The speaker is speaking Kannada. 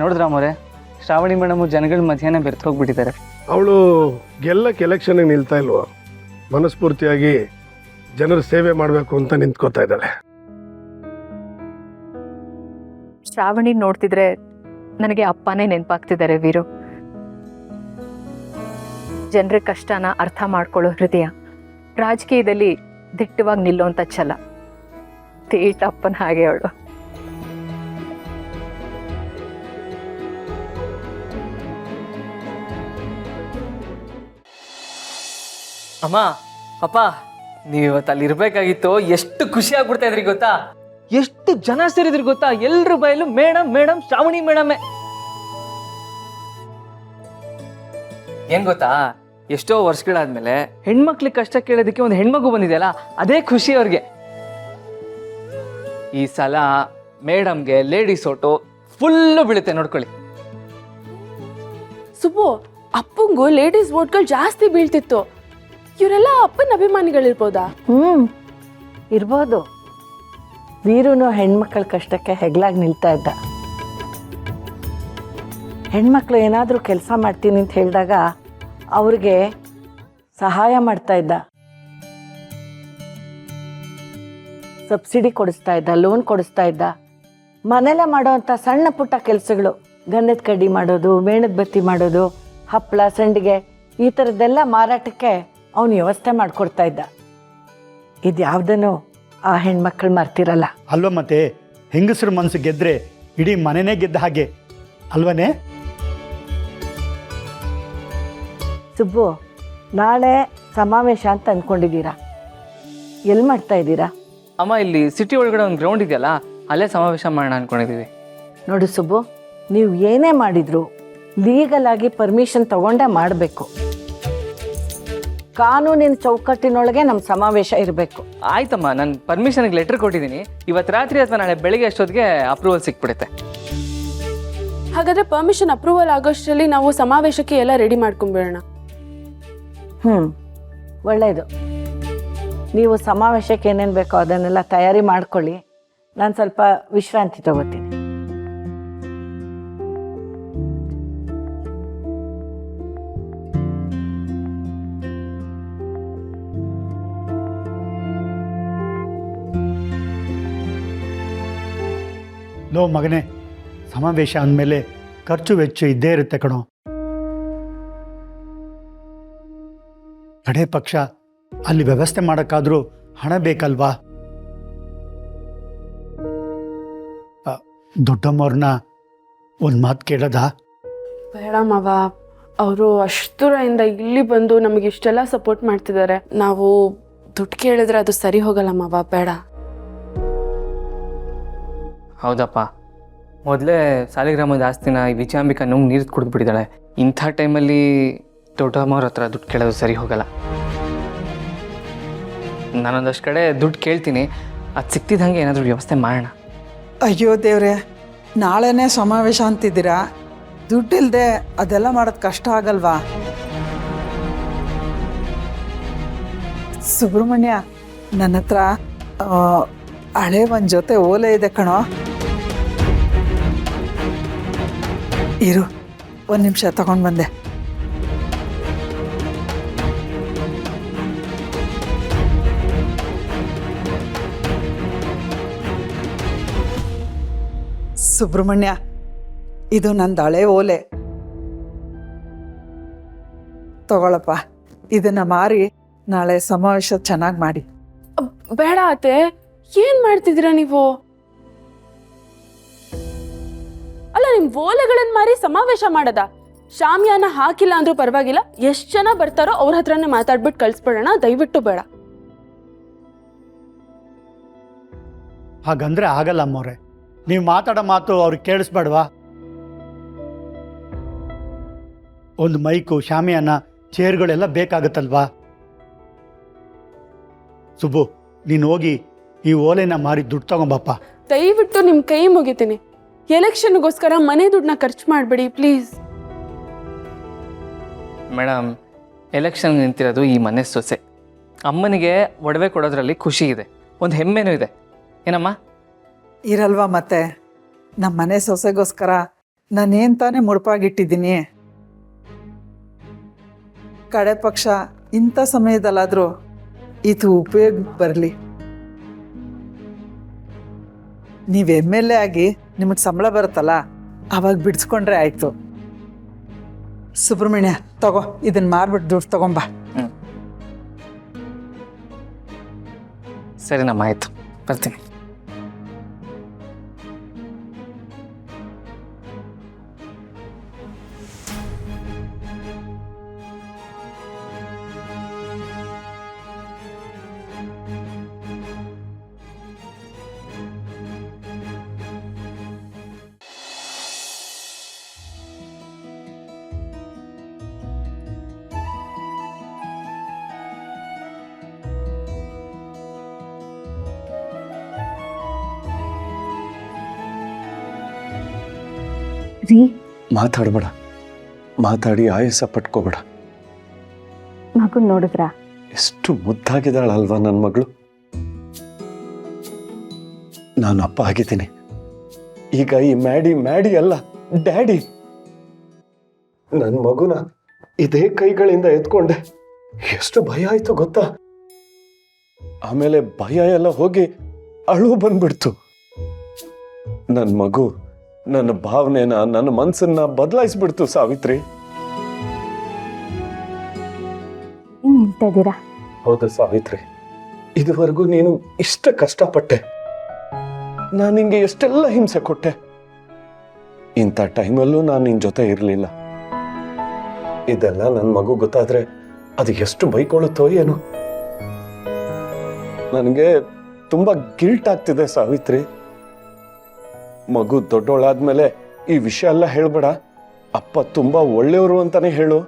ನೋಡಿದ್ರ ಮೋರೆ, ಶ್ರಾವಣಿ ಮೇಡಮ್ ಜನಗಳ ಮಧ್ಯಾಹ್ನ ಬೆರ್ತು ಹೋಗ್ಬಿಟ್ಟಿದ್ದಾರೆ. ಅವಳು ಗೆಲ್ಲಕ್ಕೆ ಎಲೆಕ್ಷನ್ಗೆ ನಿಲ್ತಾ ಇಲ್ವೋ, ಮನಸ್ಫೂರ್ತಿಯಾಗಿ ಜನರ ಸೇವೆ ಮಾಡಬೇಕು ಅಂತ ನಿಂತ್ಕೋತಾ ಇದ್ದಾಳೆ. ಶ್ರಾವಣಿ ನೋಡ್ತಿದ್ರೆ ನನಗೆ ಅಪ್ಪನೇ ನೆನಪಾಗ್ತಿದ್ದಾರೆ ವೀರು. ಜನರ ಕಷ್ಟನ ಅರ್ಥ ಮಾಡ್ಕೊಳ್ಳೋ ಹೃದಯ, ರಾಜಕೀಯದಲ್ಲಿ ದಿಟ್ಟವಾಗಿ ನಿಲ್ಲೋಂಥ ಛಲ, ತೇಟ ಅಪ್ಪನ ಹಾಗೆ ಅವಳು. ಅಮ್ಮ, ಅಪ್ಪ, ನೀವು ಇವತ್ತು ಅಲ್ಲಿ ಇರ್ಬೇಕಾಗಿತ್ತು. ಎಷ್ಟು ಖುಷಿ ಆಗ್ಬಿಡ್ತಾ ಇದ್ರಿ ಗೊತ್ತಾ? ಎಷ್ಟು ಜನ ಸೇರಿದ್ರಿ ಗೊತ್ತಾ? ಎಲ್ರ ಬಯಲು ಮೇಡಮ್ ಮೇಡಮ್ ಶ್ರಾವಣಿ ಮೇಡಮೇ. ಏನ್ ಗೊತ್ತಾ, ಎಷ್ಟೋ ವರ್ಷಗಳಾದ್ಮೇಲೆ ಹೆಣ್ಮಕ್ಳಿಗೆ ಕಷ್ಟ ಕೇಳೋದಕ್ಕೆ ಒಂದು ಹೆಣ್ಮಗು ಬಂದಿದೆಯಲ್ಲ, ಅದೇ ಖುಷಿ ಅವ್ರಿಗೆ. ಈ ಸಲ ಮೇಡಮ್ಗೆ ಲೇಡೀಸ್ ಓಟು ಫುಲ್ಲು ಬೀಳುತ್ತೆ ನೋಡ್ಕೊಳ್ಳಿ. ಸುಬ್ಬು, ಅಪ್ಪಂಗೂ ಲೇಡೀಸ್ ವೋಟ್ಗಳು ಜಾಸ್ತಿ ಬೀಳ್ತಿತ್ತು. ಇವರೆಲ್ಲ ಅಪ್ಪನ ಅಭಿಮಾನಿಗಳಿರ್ಬೋದಾ? ಇರ್ಬೋದು. ವೀರುನು ಹೆಣ್ಮಕ್ಳ ಕಷ್ಟಕ್ಕೆ ಹೆಗ್ಲಾಗಿ ನಿಲ್ತಾ ಇದ್ದ. ಹೆಣ್ಮಕ್ಳು ಏನಾದರೂ ಕೆಲಸ ಮಾಡ್ತೀನಿ ಅಂತ ಹೇಳಿದಾಗ ಅವ್ರಿಗೆ ಸಹಾಯ ಮಾಡ್ತಾ ಇದ್ದ, ಸಬ್ಸಿಡಿ ಕೊಡಿಸ್ತಾ ಇದ್ದ, ಲೋನ್ ಕೊಡಿಸ್ತಾ ಇದ್ದ. ಮನೆಯಲ್ಲೇ ಮಾಡೋವಂಥ ಸಣ್ಣ ಪುಟ್ಟ ಕೆಲಸಗಳು, ಗಂಧದ ಕಡ್ಡಿ ಮಾಡೋದು, ಮೇಣದ ಬತ್ತಿ ಮಾಡೋದು, ಹಪ್ಪಳ, ಸಂಡಿಗೆ, ಈ ಥರದ್ದೆಲ್ಲ ಮಾರಾಟಕ್ಕೆ ಅವನು ವ್ಯವಸ್ಥೆ ಮಾಡಿಕೊಡ್ತಾ ಇದ್ದ. ಇದು ಯಾವುದನ್ನು ಆ ಹೆಣ್ಮಕ್ಳು ಮರ್ತಿರಲ್ಲ ಅಲ್ವ? ಮತ್ತೆ ಹೆಂಗಸರ ಮನಸ್ಸು ಗೆದ್ರೆ ಇಡೀ ಮನೆನೇ ಗೆದ್ದ ಹಾಗೆ ಅಲ್ವನೇ? ಸುಬ್ಬು, ನಾಳೆ ಸಮಾವೇಶ ಅಂತ ಅಂದ್ಕೊಂಡಿದ್ದೀರಾ? ಎಲ್ಲಿ ಮಾಡ್ತಾ ಇದ್ದೀರಾ? ಅಮ್ಮ, ಇಲ್ಲಿ ಸಿಟಿ ಒಳಗಡೆ ಒಂದು ಗ್ರೌಂಡ್ ಇದೆಯಲ್ಲ, ಅಲ್ಲೇ ಸಮಾವೇಶ ಮಾಡೋಣ ಅನ್ಕೊಂಡಿದೀವಿ. ನೋಡಿ ಸುಬ್ಬು, ನೀವು ಏನೇ ಮಾಡಿದ್ರು ಲೀಗಲ್ ಆಗಿ ಪರ್ಮಿಷನ್ ತಗೊಂಡೇ ಮಾಡಬೇಕು. ಕಾನೂನಿನ ಚೌಕಟ್ಟಿನೊಳಗೆ ನಮ್ಮ ಸಮಾವೇಶ ಇರಬೇಕು. ಆಯ್ತಮ್ಮ, ನಾನು ಪರ್ಮಿಷನ್ಗೆ ಲೆಟರ್ ಕೊಟ್ಟಿದ್ದೀನಿ. ಇವತ್ತು ರಾತ್ರಿ ಅಥವಾ ನಾಳೆ ಬೆಳಿಗ್ಗೆ ಅಷ್ಟೊತ್ತಿಗೆ ಅಪ್ರೂವಲ್ ಸಿಕ್ಬಿಡುತ್ತೆ. ಹಾಗಾದ್ರೆ ಪರ್ಮಿಷನ್ ಅಪ್ರೂವಲ್ ಆಗೋಷ್ಟರಲ್ಲಿ ನಾವು ಸಮಾವೇಶಕ್ಕೆ ಎಲ್ಲ ರೆಡಿ ಮಾಡ್ಕೊಂಡ್ಬಿಡೋಣ. ಒಳ್ಳೆಯದು. ನೀವು ಸಮಾವೇಶಕ್ಕೆ ಏನೇನು ಬೇಕೋ ಅದನ್ನೆಲ್ಲ ತಯಾರಿ ಮಾಡ್ಕೊಳ್ಳಿ. ನಾನು ಸ್ವಲ್ಪ ವಿಶ್ರಾಂತಿ ತಗೋತೀನಿ. ಲೋ ಮಗನೇ, ಸಮಾವೇಶ ಅಂದಮೇಲೆ ಖರ್ಚು ವೆಚ್ಚ ಇದ್ದೇ ಇರುತ್ತೆ ಕಣೋ. ಕಡೆ ಪಕ್ಷ ಅಲ್ಲಿ ವ್ಯವಸ್ಥೆ ಮಾಡೋಕ್ಕಾದ್ರೂ ಹಣ ಬೇಕಲ್ವಾ? ದೊಡ್ಡಮ್ಮವ್ರನ್ನ ಒಂದು ಮಾತು ಕೇಳೋದಾ? ಬೇಡ ಮಾವ, ಅವರು ಅಷ್ಟು ದೂರದಿಂದ ಇಲ್ಲಿ ಬಂದು ನಮಗೆ ಇಷ್ಟೆಲ್ಲ ಸಪೋರ್ಟ್ ಮಾಡ್ತಿದ್ದಾರೆ. ನಾವು ದುಡ್ಡು ಕೇಳಿದ್ರೆ ಅದು ಸರಿ ಹೋಗಲ್ಲ ಮಾವ, ಬೇಡ. ಹೌದಪ್ಪ, ಮೊದಲೇ ಸಾಲಿಗ್ರಾಮದ ಆಸ್ತಿನ ಈ ವಿಜಯಾಂಬಿಕಾ ನುಂಗ್ ನೀರು ಕುಡಿದ್ಬಿಟ್ಟಿದ್ದಾಳೆ. ಇಂಥ ಟೈಮಲ್ಲಿ ದೊಡ್ಡಮ್ಮವ್ರ ಹತ್ರ ದುಡ್ಡು ಕೇಳೋದು ಸರಿ ಹೋಗಲ್ಲ. ನಾನೊಂದಷ್ಟು ಕಡೆ ದುಡ್ಡು ಕೇಳ್ತೀನಿ, ಅದು ಸಿಕ್ತಿದ್ದಂಗೆ ಏನಾದರೂ ವ್ಯವಸ್ಥೆ ಮಾಡೋಣ. ಅಯ್ಯೋ ದೇವ್ರೆ, ನಾಳೆನೇ ಸಮಾವೇಶ ಅಂತಿದ್ದೀರಾ? ದುಡ್ಡಿಲ್ಲದೆ ಅದೆಲ್ಲ ಮಾಡೋದು ಕಷ್ಟ ಆಗಲ್ವಾ? ಸುಬ್ರಹ್ಮಣ್ಯ, ನನ್ನ ಹತ್ರ ಹಳೆ ಒಂದು ಜೊತೆ ಓಲೆ ಇದೆ ಕಣೋ. ಇರು, ಒಂದು ನಿಮಿಷ ತಗೊಂಡು ಬಂದೆ. ಸುಬ್ರಹ್ಮಣ್ಯ, ಇದು ನಂದು ಹಳೆ ಓಲೆ ತಗೊಳಪ್ಪ. ಇದನ್ನ ಮಾರಿ ನಾಳೆ ಸಮಾವೇಶ ಚೆನ್ನಾಗಿ ಮಾಡಿ. ಬೇಡ ಅತ್ತೆ, ಏನ್ ಮಾಡ್ತಿದ್ದೀರಾ ನೀವು? ಅಲ್ಲ, ನಿಮ್ ಓಲೆಗಳನ್ನ ಮಾರಿ ಸಮಾವೇಶ ಮಾಡದ? ಶಾಮಿಯಾನ ಹಾಕಿಲ್ಲ ಅಂದ್ರೂ ಪರವಾಗಿಲ್ಲ, ಎಷ್ಟು ಜನ ಬರ್ತಾರೋ ಅವ್ರ ಹತ್ರನೇ ಮಾತಾಡ್ಬಿಟ್ಟು ಕಳ್ಸ್ಬಿಡೋಣ, ದಯವಿಟ್ಟು ಬೇಡ. ಹಾಗಂದ್ರೆ ಆಗಲ್ಲ ಅಮ್ಮವ್ರೆ. ನೀವು ಮಾತಾಡೋ ಮಾತು ಅವ್ರಿಗೆ ಕೇಳಿಸ್ಬೇಡವಾ? ಒಂದು ಮೈಕು, ಶಾಮಿಯಾನ, ಚೇರ್ಗಳೆಲ್ಲ ಬೇಕಾಗುತ್ತಲ್ವಾ? ಸುಬ್ಬು, ನೀನು ಹೋಗಿ ಈ ಓಲೆನ ಮಾರಿ ದುಡ್ಡು ತಗೊಂಬಪ್ಪ. ದಯವಿಟ್ಟು ನಿಮ್ ಕೈ ಮುಗಿತೀನಿ, ಎಲೆಕ್ಷನ್ಗೋಸ್ಕರ ಮನೆ ದುಡ್ಡನ್ನ ಖರ್ಚು ಮಾಡಬೇಡಿ ಪ್ಲೀಸ್. ಮೇಡಮ್, ಎಲೆಕ್ಷನ್ ನಿಂತಿರೋದು ಈ ಮನೆ ಸೊಸೆ. ಅಮ್ಮನಿಗೆ ಒಡವೆ ಕೊಡೋದ್ರಲ್ಲಿ ಖುಷಿ ಇದೆ, ಒಂದು ಹೆಮ್ಮೆನೂ ಇದೆ. ಏನಮ್ಮ? ಇರಲ್ವಾ ಮತ್ತೆ? ನಮ್ಮ ಮನೆ ಸೊಸೆಗೋಸ್ಕರ ನಾನೇನು ತಾನೇ ಮುಡುಪಾಗಿಟ್ಟಿದ್ದೀನಿ. ಕಡೆ ಪಕ್ಷ ಇಂಥ ಸಮಯದಲ್ಲಾದರೂ ಇದು ಉಪಯೋಗಕ್ಕೆ ಬರಲಿ. ನೀವು MLA ಆಗಿ ನಿಮಗೆ ಸಂಬಳ ಬರುತ್ತಲ್ಲ, ಅವಾಗ ಬಿಡಿಸ್ಕೊಂಡ್ರೆ ಆಯಿತು. ಸುಬ್ರಹ್ಮಣ್ಯ, ತಗೋ, ಇದನ್ನು ಮಾರ್ಬಿಟ್ಟು ದುಡ್ಡು ತಗೊಂಬ. ಸರಿನಮ್ಮ, ಆಯ್ತು, ಬರ್ತೀನಿ. ಮಾತಾಡಬೇಡ, ಮಾತಾಡಿ ಆಯಾಸ ಪಟ್ಕೋಬೇಡ. ಮಗನ್ ನೋಡಿದ್ರ? ಎಷ್ಟು ಮುದ್ದಾಗಿದ್ದಾಳಲ್ವಾ ನನ್ನ ಮಗಳು. ನಾನು ಅಪ್ಪ ಆಗಿದ್ದೀನಿ ಈಗ. ಈ ಮ್ಯಾಡಿ ಅಲ್ಲ, ಡ್ಯಾಡಿ. ನನ್ನ ಮಗುನ ಇದೇ ಕೈಗಳಿಂದ ಎತ್ಕೊಂಡೆ. ಎಷ್ಟು ಭಯ ಆಯ್ತು ಗೊತ್ತಾ? ಆಮೇಲೆ ಭಯ ಎಲ್ಲ ಹೋಗಿ ಅಳು ಬಂದ್ಬಿಡ್ತು. ನನ್ನ ಮಗು ನನ್ನ ಭಾವನೆನ, ನನ್ನ ಮನಸ್ಸನ್ನ ಬದಲಾಯಿಸ್ಬಿಡ್ತು ಸಾವಿತ್ರಿ. ಏನ್ ಹೇಳ್ತಾ ಇದ್ದೀರಾ? ಹೌದು ಸಾವಿತ್ರಿ, ಇದುವರೆಗೂ ನೀನು ಇಷ್ಟ ಕಷ್ಟಪಟ್ಟೆ, ನಾನು ನಿಂಗೆ ಎಷ್ಟೆಲ್ಲ ಹಿಂಸೆ ಕೊಟ್ಟೆ. ಇಂಥ ಟೈಮಲ್ಲೂ ನಾನು ನಿನ್ ಜೊತೆ ಇರಲಿಲ್ಲ. ಇದೆಲ್ಲ ನನ್ನ ಮಗು ಗೊತ್ತಾದ್ರೆ ಅದು ಎಷ್ಟು ಬೈಕೊಳ್ಳುತ್ತೋ ಏನೋ. ನನಗೆ ತುಂಬಾ ಗಿಲ್ಟ್ ಆಗ್ತಿದೆ ಸಾವಿತ್ರಿ. ಮಗು ದೊಡ್ಡೋಳಾದ್ಮೇಲೆ ಈ ವಿಷಯ ಎಲ್ಲ ಹೇಳ್ಬೇಡ. ಅಪ್ಪ ತುಂಬಾ ಒಳ್ಳೆಯವರು ಅಂತಾನೆ ಹೇಳು.